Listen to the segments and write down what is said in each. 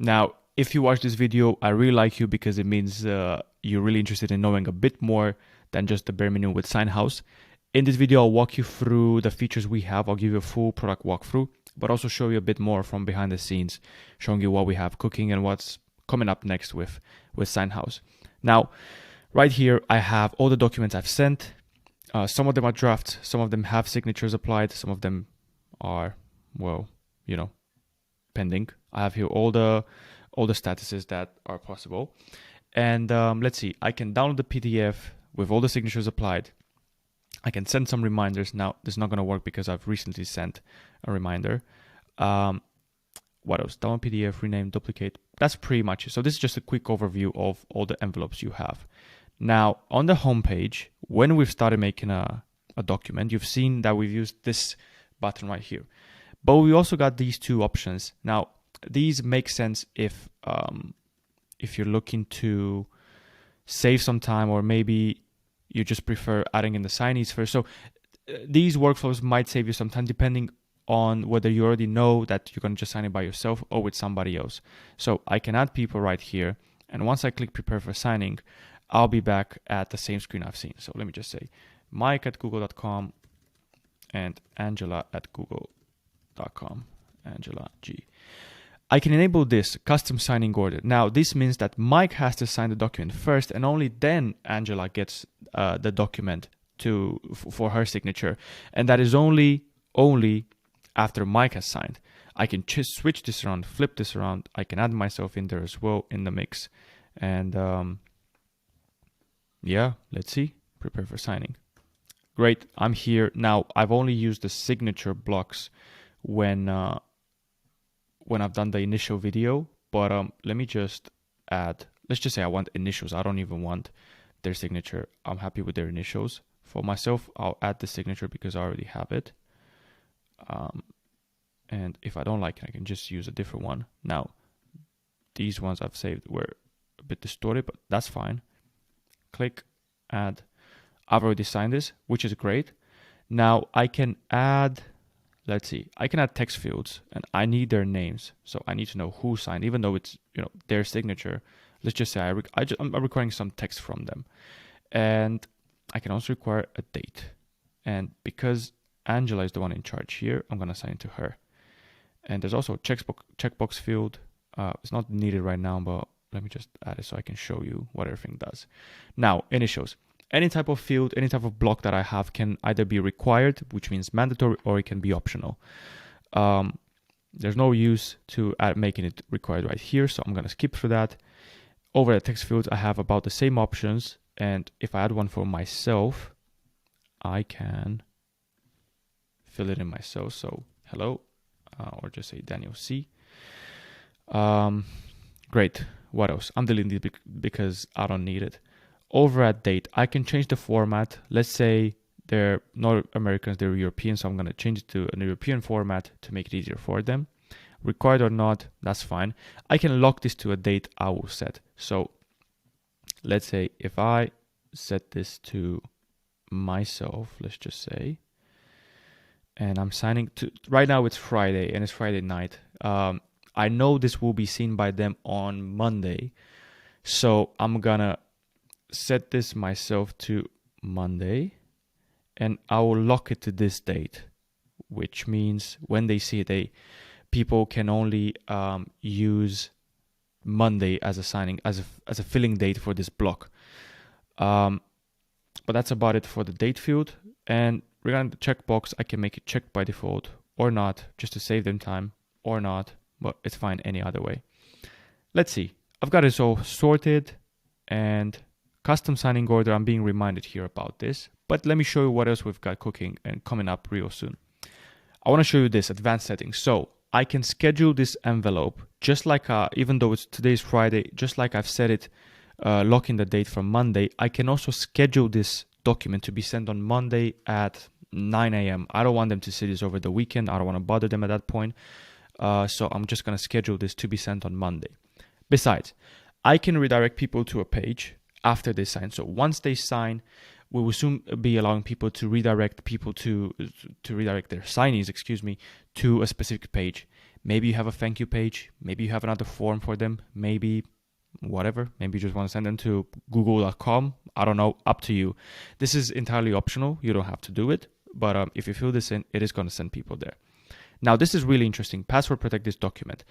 Now, if you watch this video, I really like you because it means you're really interested in knowing a bit more than just the bare minimum with SignHouse. In this video, I'll walk you through the features we have. I'll give you a full product walkthrough, but also show you a bit more from behind the scenes, showing you what we have cooking and what's coming up next with SignHouse. Now, right here, I have all the documents I've sent. Some of them are drafts, some of them have signatures applied, some of them are, well, pending. I have here all the statuses that are possible. And let's see, I can download the PDF with all the signatures applied. I can send some reminders. Now, this is not going to work because I've recently sent a reminder. What else? Download PDF, rename, duplicate. That's pretty much it. So this is just a quick overview of all the envelopes you have. Now, on the home page, when we've started making a document, you've seen that we've used this button right here. But we also got these two options. Now, these make sense if you're looking to save some time, or maybe you just prefer adding in the signees first. So these workflows might save you some time depending on whether you already know that you're going to just sign it by yourself or with somebody else. So I can add people right here. And once I click prepare for signing, I'll be back at the same screen I've seen. So let me just say mike@google.com and angela@google.com, Angela G. I can enable this custom signing order. Now, this means that Mike has to sign the document first, and only then Angela gets the document for her signature. And that is only after Mike has signed. I can just switch this around, flip this around. I can add myself in there as well in the mix. And yeah, let's see. Prepare for signing. Great, I'm here. Now, I've only used the signature blocks when I've done the initial video, but let me just add, let's just say I want initials. I don't even want their signature. I'm happy with their initials. For myself, I'll add the signature because I already have it. And if I don't like it, I can just use a different one. Now, these ones I've saved were a bit distorted, but that's fine. Click, add. I've already signed this, which is great. Now I can add, let's see, I can add text fields, and I need their names. So I need to know who signed, even though it's their signature. Let's just say I'm requiring some text from them. And I can also require a date. And because Angela is the one in charge here, I'm going to assign it to her. And there's also a checkbox field. It's not needed right now, but let me just add it so I can show you what everything does. Now, initials. Any type of field, any type of block that I have can either be required, which means mandatory, or it can be optional. There's no use to making it required right here, so I'm going to skip through that. Over the text fields, I have about the same options, and if I add one for myself, I can fill it in myself. So, hello, or just say Daniel C. Great. What else? I'm deleting it because I don't need it. Over at date, I can change the format. Let's say they're not Americans, they're European, so I'm going to change it to an European format to make it easier for them. Required or not, that's fine. I can lock this to a date I will set. So let's say if I set this to myself, let's just say, and I'm signing to, right now it's Friday and it's Friday night. I know this will be seen by them on Monday. So I'm gonna set this myself to Monday, and I will lock it to this date, which means when they see it, people can only use Monday as a signing, as a filling date for this block. But that's about it for the date field. And regarding the checkbox, I can make it checked by default or not, just to save them time, or not, but it's fine any other way. Let's see. I've got it all sorted, and custom signing order, I'm being reminded here about this, but let me show you what else we've got cooking and coming up real soon. I want to show you this advanced settings. So I can schedule this envelope just like, even though today's Friday, just like I've set it, locking the date for Monday, I can also schedule this document to be sent on Monday at 9 a.m. I don't want them to see this over the weekend. I don't want to bother them at that point. So I'm just going to schedule this to be sent on Monday. Besides, I can redirect people to a page after they sign. So once they sign, we will soon be allowing people to redirect their signees, to a specific page. Maybe you have a thank you page. Maybe you have another form for them. Maybe whatever. Maybe you just want to send them to google.com. I don't know. Up to you. This is entirely optional. You don't have to do it. But if you fill this in, it is going to send people there. Now, this is really interesting. Password protect this document.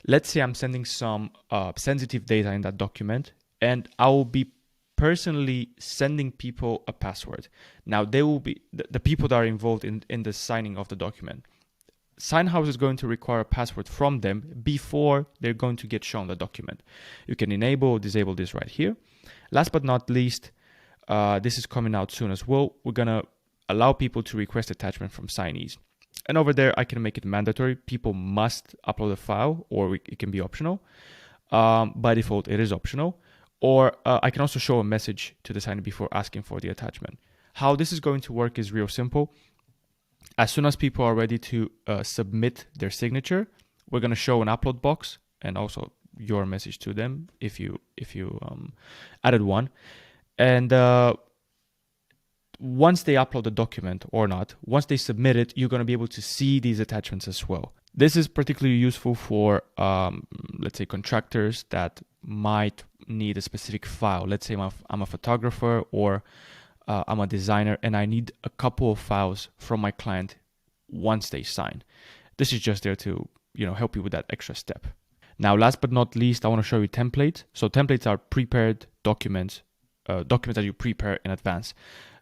Let's say I'm sending some sensitive data in that document, and I will be personally sending people a password. Now, they will be the people that are involved in the signing of the document. SignHouse is going to require a password from them before they're going to get shown the document. You can enable or disable this right here. Last but not least, this is coming out soon as well. We're going to allow people to request attachment from signees. And over there, I can make it mandatory. People must upload a file, or it can be optional. By default, it is optional. Or I can also show a message to the signee before asking for the attachment. How this is going to work is real simple. As soon as people are ready to submit their signature, we're going to show an upload box and also your message to them if you added one. And once they upload the document or not, once they submit it, you're going to be able to see these attachments as well. This is particularly useful for, let's say, contractors that might need a specific file. Let's say I'm a photographer or I'm a designer and I need a couple of files from my client once they sign. This is just there to help you with that extra step. Now, last but not least, I want to show you templates. So templates are prepared documents that you prepare in advance.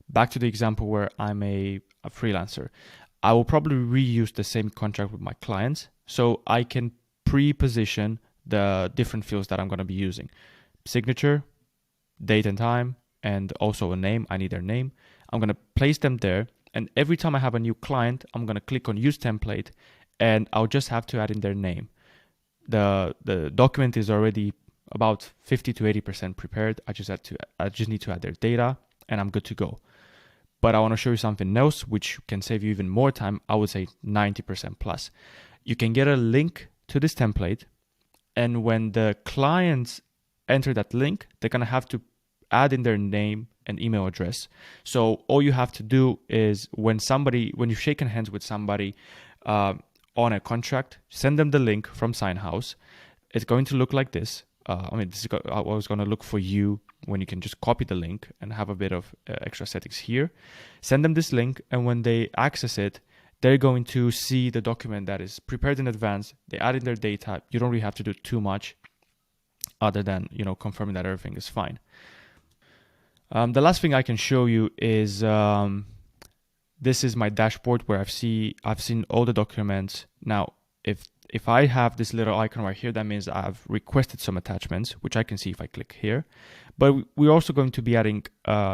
Back to the example where I'm a freelancer. I will probably reuse the same contract with my clients, so I can pre-position the different fields that I'm going to be using. Signature, date and time, and also a name. I need their name. I'm going to place them there, and every time I have a new client, I'm going to click on use template, and I'll just have to add in their name. The document is already about 50 to 80% prepared. I just need to add their data, and I'm good to go. But I want to show you something else which can save you even more time. I would say 90% plus. You can get a link to this template, and when the clients enter that link, they're going to have to add in their name and email address. So all you have to do is when you've shaken hands with somebody on a contract, send them the link from SignHouse. It's going to look like this. This is how it's going to look for you when you can just copy the link and have a bit of extra settings here. Send them this link, and when they access it, they're going to see the document that is prepared in advance. They add in their data. You don't really have to do too much other than confirming that everything is fine. The last thing I can show you is this is my dashboard where I've seen all the documents. Now, if I have this little icon right here, that means I've requested some attachments, which I can see if I click here. But we're also going to be adding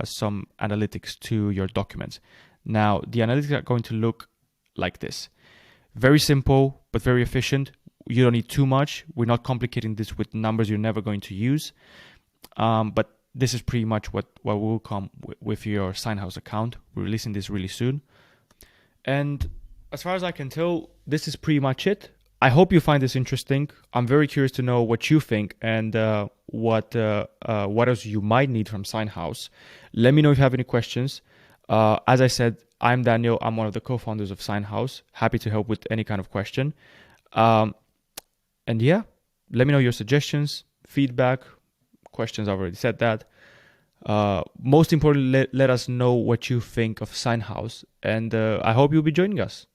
some analytics to your documents. Now, the analytics are going to look like this. Very simple, but very efficient. You don't need too much. We're not complicating this with numbers you're never going to use. But this is pretty much what will come with your SignHouse account. We're releasing this really soon. And as far as I can tell, this is pretty much it. I hope you find this interesting. I'm very curious to know what you think and what else you might need from SignHouse. Let me know if you have any questions. As I said, I'm Daniel. I'm one of the co-founders of SignHouse. Happy to help with any kind of question. And yeah, let me know your suggestions, feedback, questions. I've already said that. Most importantly, let us know what you think of SignHouse. And I hope you'll be joining us.